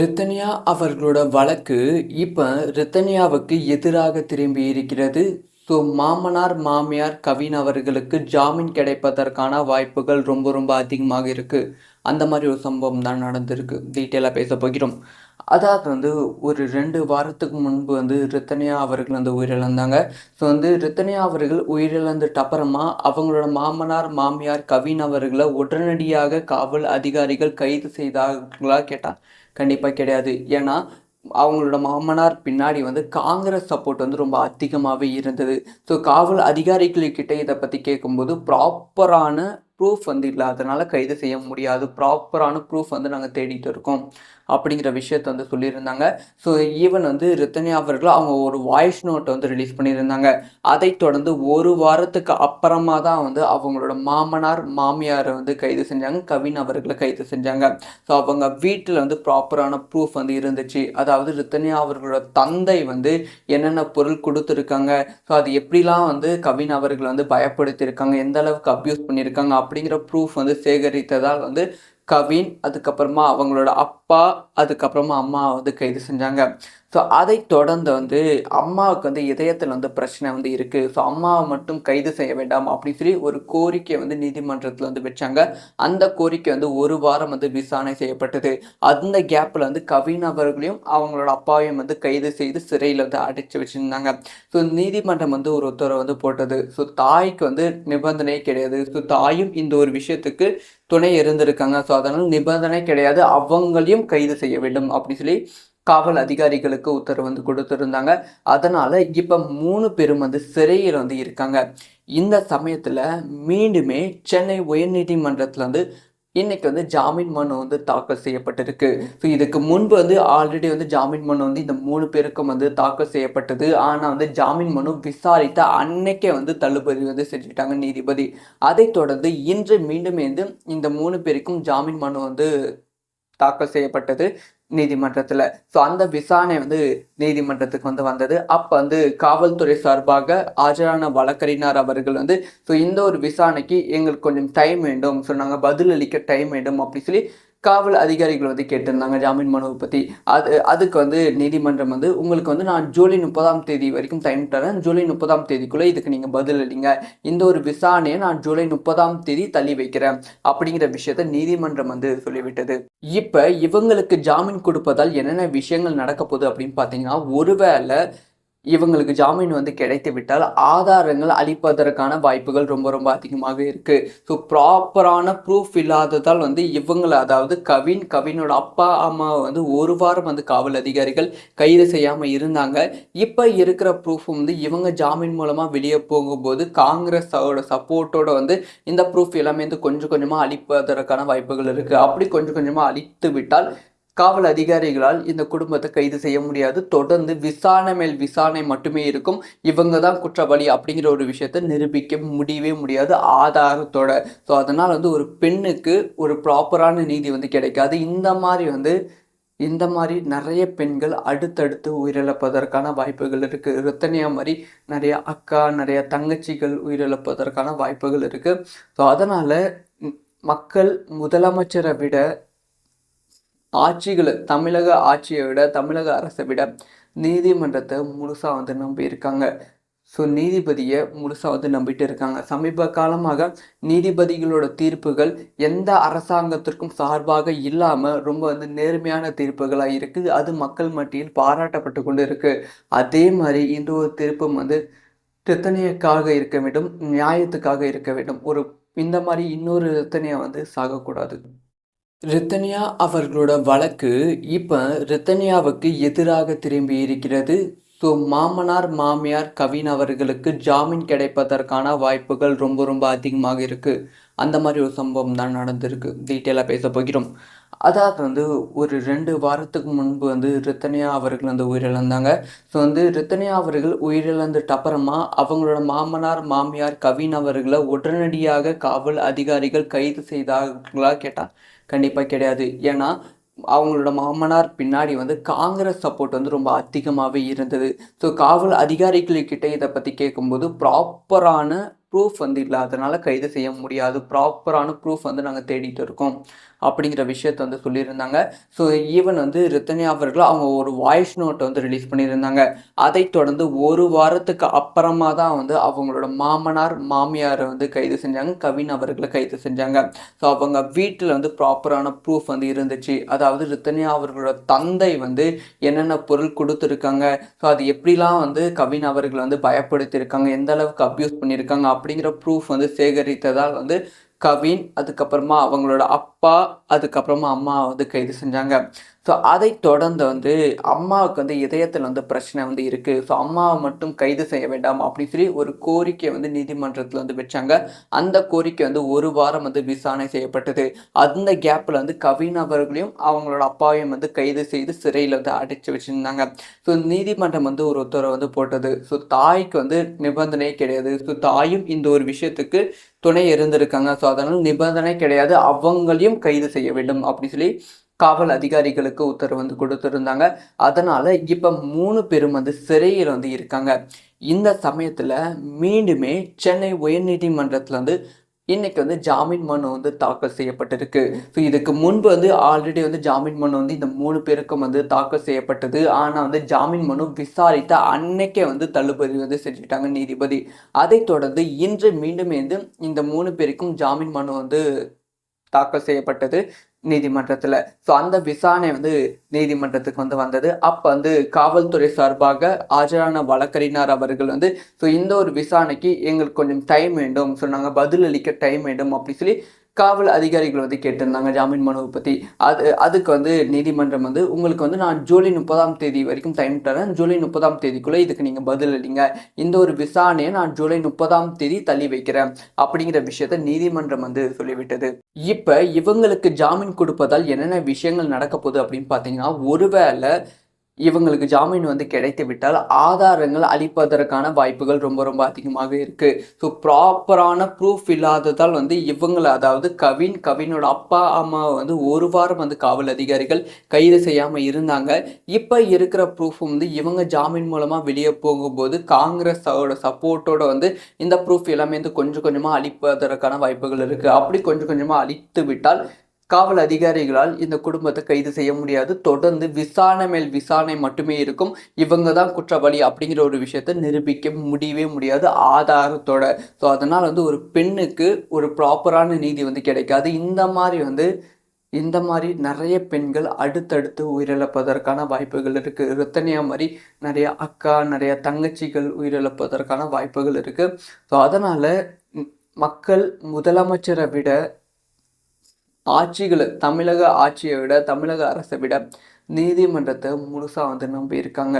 ரித்தனியா அவர்களோட வழக்கு இப்ப ரித்தனியாவுக்கு எதிராக திரும்பி இருக்கிறது. ஸோ மாமனார், மாமியார் கவின் அவர்களுக்கு ஜாமீன் கிடைப்பதற்கான வாய்ப்புகள் ரொம்ப ரொம்ப அதிகமாக இருக்கு. அந்த மாதிரி ஒரு சம்பவம் தான் நடந்திருக்கு. டீட்டெயிலாக பேச போகிறோம். அதாவது ஒரு 2 வாரத்துக்கு முன்பு ரித்தனியா அவர்கள் உயிரிழந்தாங்க. ஸோ ரித்தனியா அவர்கள் உயிரிழந்துட்ட அப்புறமா அவங்களோட மாமனார், மாமியார் கவின் அவர்களை உடனடியாக காவல் அதிகாரிகள் கைது செய்தார்களா கேட்டா கண்டிப்பா கிடையாது. ஏன்னா, அவங்களோட மாமனார் பின்னாடி காங்கிரஸ் சப்போர்ட் ரொம்ப அதிகமாவே இருந்தது. ஸோ காவல் அதிகாரிகள்கிட்ட இத பத்தி கேட்கும்போது, ப்ராப்பரான ப்ரூஃப் இல்லாதனால கைது செய்ய முடியாது. ப்ராப்பரான ப்ரூஃப் நாங்க தேடிட்டு இருக்கோம். அப்படிங்கிற விஷயத்த சொல்லியிருந்தாங்க. ஸோ ஈவன் ரித்தனியா அவர்கள் அவங்க ஒரு வாய்ஸ் நோட் ரிலீஸ் பண்ணியிருந்தாங்க. அதைத் தொடர்ந்து 1 வாரத்துக்கு அப்புறமா தான் அவங்களோட மாமனார், மாமியார கைது செஞ்சாங்க. கவின் அவர்கள கைது செஞ்சாங்க. ஸோ அவங்க வீட்டில் ப்ராப்பரான ப்ரூஃப் இருந்துச்சு. அதாவது ரித்தனியா அவர்களோட தந்தை என்னென்ன பொருள் கொடுத்துருக்காங்க, ஸோ அது எப்படிலாம் கவின் அவர்கள் பயப்படுத்தியிருக்காங்க, எந்த அளவுக்கு அப்யூஸ் பண்ணியிருக்காங்க அப்படிங்கிற ப்ரூஃப் சேகரித்ததால் கவின், அதுக்கப்புறமா அவங்களோட அப்பா, அதுக்கப்புறமா அம்மா கைது செஞ்சாங்க. ஸோ அதை தொடர்ந்து அம்மாவுக்கு இதயத்தில் பிரச்சனை இருக்குது. ஸோ அம்மாவை மட்டும் கைது செய்ய வேண்டாம் அப்படின்னு சொல்லி ஒரு கோரிக்கை நீதிமன்றத்தில் வச்சாங்க. அந்த கோரிக்கை 1 வாரம் விசாரணை செய்யப்பட்டது. அந்த கேப்பில் கவின் அவர்களையும் அவங்களோட அப்பாவையும் கைது செய்து சிறையில் அடைச்சு வச்சுருந்தாங்க. ஸோ நீதிமன்றம் ஒரு உத்தரவு போட்டது. ஸோ தாய்க்கு நிபந்தனை கிடையாது. ஸோ தாயும் இந்த ஒரு விஷயத்துக்கு துணை இருந்திருக்காங்க. ஸோ அதனால் நிபந்தனை கிடையாது, அவங்களையும் கைது செய்ய வேண்டும் அப்படி சொல்லி காவல் அதிகாரிகளுக்கு உத்தரவு கொடுத்துருந்தாங்க. அதனால இப்ப 3 பேரும் சிறையில் இருக்காங்க. இந்த சமயத்துல மீண்டுமே சென்னை உயர்நீதிமன்றத்துல இன்னைக்கு ஜாமீன் மனு தாக்கல் செய்யப்பட்டிருக்கு. ஸோ இதுக்கு முன்பு ஆல்ரெடி ஜாமீன் மனு இந்த 3 பேருக்கும் தாக்கல் செய்யப்பட்டது. ஆனால் ஜாமீன் மனு விசாரித்த அன்னைக்கே தள்ளுபடி செஞ்சுட்டாங்க நீதிபதி. அதைத் தொடர்ந்து இன்று மீண்டும் இந்த 3 பேருக்கும் ஜாமீன் மனு தாக்கல் செய்யப்பட்டது நீதிமன்றத்தில். ஸோ அந்த விசாரணை நீதிமன்றத்துக்கு வந்தது. அப்போ காவல்துறை சார்பாக ஆஜரான வழக்கறிஞர் அவர்கள் ஸோ இந்த ஒரு விசாரணைக்கு எங்களுக்கு கொஞ்சம் டைம் வேண்டும், ஸோ நாங்கள் பதிலளிக்க டைம் வேண்டும் அப்படி சொல்லி காவல் அதிகாரிகள் கேட்டிருந்தாங்க ஜாமீன் மனுவை பற்றி. அதுக்கு நீதிமன்றம் உங்களுக்கு நான் ஜூலை 30ஆம் தேதி வரைக்கும் டைம் தரேன். ஜூலை 30ஆம் தேதிக்குள்ளே இதுக்கு நீங்கள் பதிலளிங்க. இந்த ஒரு விசாரணையை நான் ஜூலை 30ஆம் தேதி தள்ளி வைக்கிறேன் அப்படிங்கிற விஷயத்த நீதிமன்றம் சொல்லிவிட்டது. இப்போ இவங்களுக்கு ஜாமீன் கொடுப்பதால் என்னென்ன விஷயங்கள் நடக்க போகுது அப்படின்னு பார்த்தீங்கன்னா, ஒருவேளை இவங்களுக்கு ஜாமீன் கிடைத்து விட்டால் ஆதாரங்கள் அளிப்பதற்கான வாய்ப்புகள் ரொம்ப ரொம்ப அதிகமாக இருக்கு. ஸோ ப்ராப்பரான ப்ரூஃப் இல்லாததால் இவங்களை, அதாவது கவினோட அப்பா அம்மாவை 1 வாரம் காவல் அதிகாரிகள் கைது செய்யாமல் இருந்தாங்க. இப்போ இருக்கிற ப்ரூஃப் இவங்க ஜாமீன் மூலமாக வெளியே போகும்போது காங்கிரஸோட சப்போர்ட்டோட இந்த ப்ரூஃப் எல்லாமே கொஞ்சம் கொஞ்சமாக அளிப்பதற்கான வாய்ப்புகள் இருக்கு. அப்படி கொஞ்சம் கொஞ்சமாக அளித்து விட்டால் காவல் அதிகாரிகளால் இந்த குடும்பத்தை கைது செய்ய முடியாது. தொடர்ந்து விசாரணை மேல் விசாரணை மட்டுமே இருக்கும். இவங்க தான் குற்றவாளி அப்படிங்கிற ஒரு விஷயத்தை நிரூபிக்க முடியவே முடியாது ஆதாரத்தோட. ஸோ அதனால் ஒரு பெண்ணுக்கு ஒரு ப்ராப்பரான நீதி கிடைக்காது. இந்த மாதிரி நிறைய பெண்கள் அடுத்தடுத்து உயிரிழப்பதற்கான வாய்ப்புகள் இருக்குது. ரித்தனியா மாதிரி நிறைய அக்கா, நிறைய தங்கச்சிகள் உயிரிழப்பதற்கான வாய்ப்புகள் இருக்குது. ஸோ அதனால் மக்கள் முதலமைச்சரை விட தமிழக ஆட்சியை விட, தமிழக அரசை விட நீதிமன்றத்தை முழுசாக நம்பி இருக்காங்க. ஸோ நீதிபதியை முழுசாக நம்பிட்டு இருக்காங்க. சமீப காலமாக நீதிபதிகளோட தீர்ப்புகள் எந்த அரசாங்கத்திற்கும் சார்பாக இல்லாமல் ரொம்ப நேர்மையான தீர்ப்புகளாக இருக்குது. அது மக்கள் மத்தியில் பாராட்டப்பட்டு கொண்டு இருக்கு. அதே மாதிரி இந்த ஒரு தீர்ப்பும் ரித்தனியாக்காக இருக்க வேண்டும், நியாயத்துக்காக இருக்க வேண்டும். இந்த மாதிரி இன்னொரு ரித்தனியா சாகக்கூடாது. ரித்தனியா அவர்களோட வழக்கு இப்போ ரித்தனியாவுக்கு எதிராக திரும்பி இருக்கிறது. ஸோ மாமனார், மாமியார் கவின் அவர்களுக்கு ஜாமீன் கிடைப்பதற்கான வாய்ப்புகள் ரொம்ப ரொம்ப அதிகமாக இருக்குது. அந்த மாதிரி ஒரு சம்பவம் தான் நடந்திருக்கு. டீட்டெயிலாக பேச போகிறோம். அதாவது ஒரு 2 வாரத்துக்கு முன்பு ரித்தனியா அவர்கள் உயிரிழந்தாங்க. ஸோ ரித்தனியா அவர்கள் உயிரிழந்துட்ட அப்புறமா அவங்களோட மாமனார், மாமியார் கவின் அவர்களை உடனடியாக காவல் அதிகாரிகள் கைது செய்தார்களா கேட்டால் கண்டிப்பாக கிடையாது. ஏன்னா, அவங்களோட மாமனார் பின்னாடி காங்கிரஸ் சப்போர்ட் ரொம்ப அதிகமாகவே இருந்தது. ஸோ காவல் அதிகாரிகள்கிட்ட இதை பற்றி கேட்கும்போது ப்ராப்பரான ப்ரூஃப் வந்து இல்லாதனால கைது செய்ய முடியாது. ப்ராப்பரான ப்ரூஃப் வந்து நாங்க தேடிட்டு இருக்கோம். அப்படிங்கிற விஷயத்த வந்து சொல்லியிருந்தாங்க. ஸோ ஈவன் வந்து ரித்தன்யா அவர்கள் அவங்க ஒரு வாய்ஸ் நோட் வந்து ரிலீஸ் பண்ணியிருந்தாங்க. அதைத் தொடர்ந்து 1 வாரத்துக்கு அப்புறமா தான் வந்து அவங்களோட மாமனார், மாமியார வந்து கைது செஞ்சாங்க. கவின் அவர்கள கைது செஞ்சாங்க. ஸோ அவங்க வீட்ல வந்து ப்ராப்பரான ப்ரூஃப் வந்து இருந்துச்சு. அதாவது ரித்தன்யா அவர்களோட தந்தை வந்து என்னென்ன பொருள் குடுத்துருக்காங்க, ஸோ அது எப்படிலாம் வந்து கவின் அவர்கள வந்து பயப்படுத்தியிருக்காங்க, எந்த அளவுக்கு அப்யூஸ் பண்ணியிருக்காங்க அப்படிங்கிற ப்ரூஃப் வந்து சேகரித்ததால் வந்து கவின், அதுக்கப்புறமா அவங்களோட அப்பா, அதுக்கப்புறமா அம்மாவ வந்து கைது செஞ்சாங்க. ஸோ அதைத் தொடர்ந்து வந்து அம்மாவுக்கு வந்து இதயத்தில வந்து பிரச்சனை வந்து இருக்கு. ஸோ அம்மாவ மட்டும் கைது செய்ய வேண்டாம் அப்படின்னு சொல்லி ஒரு கோரிக்கை வந்து நீதிமன்றத்தில வந்து வச்சாங்க. அந்த கோரிக்கை வந்து 1 வாரம் வந்து விசாரணை செய்யப்பட்டது. அந்த கேப்ல வந்து கவின் அவர்களையும், அவங்களோட அப்பாவையும் வந்து கைது செய்து சிறையில வந்து அடைச்சு வச்சிருந்தாங்க. ஸோ நீதிமன்றம் வந்து ஒரு உத்தரவு வந்து போட்டது. ஸோ தாய்க்கு வந்து நிபந்தனையே கிடையாது. ஸோ தாயும் இந்த ஒரு விஷயத்துக்கு துணை இருந்திருக்காங்க. ஸோ அதனால நிபந்தனை கிடையாது. அவங்களையும் கைது செய்ய வேண்டும் அப்படின்னு சொல்லி காவல் அதிகாரிகளுக்கு உத்தரவு வந்து கொடுத்திருந்தாங்க. அதனால இப்ப 3 பேரும் வந்து சிறையில வந்து இருக்காங்க. இந்த சமயத்துல மீண்டுமே சென்னை உயர்நீதிமன்றத்துல வந்து இன்னைக்கு வந்து ஜாமீன் மனு வந்து தாக்கல் செய்யப்பட்டிருக்கு. ஸோ இதுக்கு முன்பு வந்து ஆல்ரெடி வந்து ஜாமீன் மனு வந்து இந்த 3 பேருக்கும் வந்து தாக்கல் செய்யப்பட்டது. ஆனா வந்து ஜாமீன் மனு விசாரித்த அன்னைக்கே வந்து தள்ளுபடி வந்து செஞ்சுட்டாங்க நீதிபதி. அதைத் தொடர்ந்து இன்று மீண்டும் வந்து இந்த 3 பேருக்கும் ஜாமீன் மனு வந்து தாக்கல் செய்யப்பட்டது நீதிமன்றத்துல. ஸோ அந்த விசாரணை வந்து நீதிமன்றத்துக்கு வந்து வந்தது. அப்ப வந்து காவல்துறை சார்பாக ஆஜரான வழக்கறிஞர் அவர்கள் வந்து, ஸோ இந்த ஒரு விசாரணைக்கு எங்களுக்கு கொஞ்சம் டைம் வேண்டும். ஸோ நாங்க பதிலளிக்க டைம் வேண்டும் அப்படி சொல்லி காவல் அதிகாரிகள் வந்து கேட்டிருந்தாங்க ஜாமீன் மனுவை பத்தி. அதுக்கு வந்து நீதிமன்றம் வந்து உங்களுக்கு வந்து நான் ஜூலை 30ஆம் தேதி வரைக்கும் டைம் தரேன். ஜூலை 30ஆம் தேதிக்குள்ள இதுக்கு நீங்க பதில் அளிங்க. இந்த ஒரு விசாரணையை நான் ஜூலை 30ஆம் தேதி தள்ளி வைக்கிறேன் அப்படிங்கிற விஷயத்த நீதிமன்றம் வந்து சொல்லிவிட்டது. இப்ப இவங்களுக்கு ஜாமீன் கொடுப்பதால் என்னென்ன விஷயங்கள் நடக்க போகுது அப்படின்னு பார்த்தீங்கன்னா, ஒருவேளை இவங்களுக்கு ஜாமீன் வந்து கிடைத்து விட்டால் ஆதாரங்கள் அளிப்பதற்கான வாய்ப்புகள் ரொம்ப ரொம்ப அதிகமாக இருக்கு. ஸோ ப்ராப்பரான ப்ரூஃப் இல்லாததால் வந்து இவங்கள அதாவது கவினோட அப்பா அம்மாவை வந்து 1 வாரம் வந்து காவல் அதிகாரிகள் கைது செய்யாமல் இருந்தாங்க. இப்போ இருக்கிற ப்ரூஃப் வந்து இவங்க ஜாமீன் மூலமாக வெளியே போகும்போது காங்கிரஸோட சப்போர்ட்டோட வந்து இந்த ப்ரூஃப் எல்லாமே வந்து கொஞ்சம் கொஞ்சமாக அளிப்பதற்கான வாய்ப்புகள் இருக்கு. அப்படி கொஞ்சம் கொஞ்சமாக அளித்து விட்டால் காவல் அதிகாரிகளால் இந்த குடும்பத்தை கைது செய்ய முடியாது. தொடர்ந்து விசாரணை மேல் விசாரணை மட்டுமே இருக்கும். இவங்க தான் குற்றவாளி அப்படிங்கிற ஒரு விஷயத்தை நிரூபிக்க முடியவே முடியாது ஆதாரத்தோட. ஸோ அதனால் வந்து ஒரு பெண்ணுக்கு ஒரு ப்ராப்பரான நீதி வந்து கிடைக்காது. இந்த மாதிரி நிறைய பெண்கள் அடுத்தடுத்து உயிரிழப்பதற்கான வாய்ப்புகள் இருக்கு. ரித்தன்யா மாதிரி நிறைய அக்கா, நிறைய தங்கச்சிகள் உயிரிழப்பதற்கான வாய்ப்புகள் இருக்கு. ஸோ அதனால மக்கள் முதலமைச்சரை விட தமிழக ஆட்சியை விட, தமிழக அரசை விட நீதிமன்றத்தை முழுசாக வந்து நம்பி இருக்காங்க.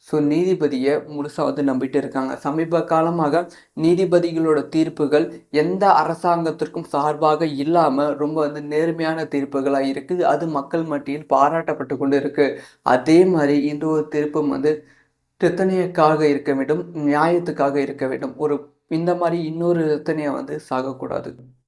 ஸோ நீதிபதியை முழுசாக வந்து நம்பிட்டு இருக்காங்க. சமீப காலமாக நீதிபதிகளோட தீர்ப்புகள் எந்த அரசாங்கத்திற்கும் சார்பாக இல்லாமல் ரொம்ப வந்து நேர்மையான தீர்ப்புகளாக இருக்குது. அது மக்கள் மத்தியில் பாராட்டப்பட்டு கொண்டு இருக்கு. அதே மாதிரி இந்த ஒரு தீர்ப்பும் வந்து ரித்தனியக்காக இருக்க வேண்டும், நியாயத்துக்காக இருக்க வேண்டும். இந்த மாதிரி இன்னொரு ரித்தனியா வந்து சாகக்கூடாது.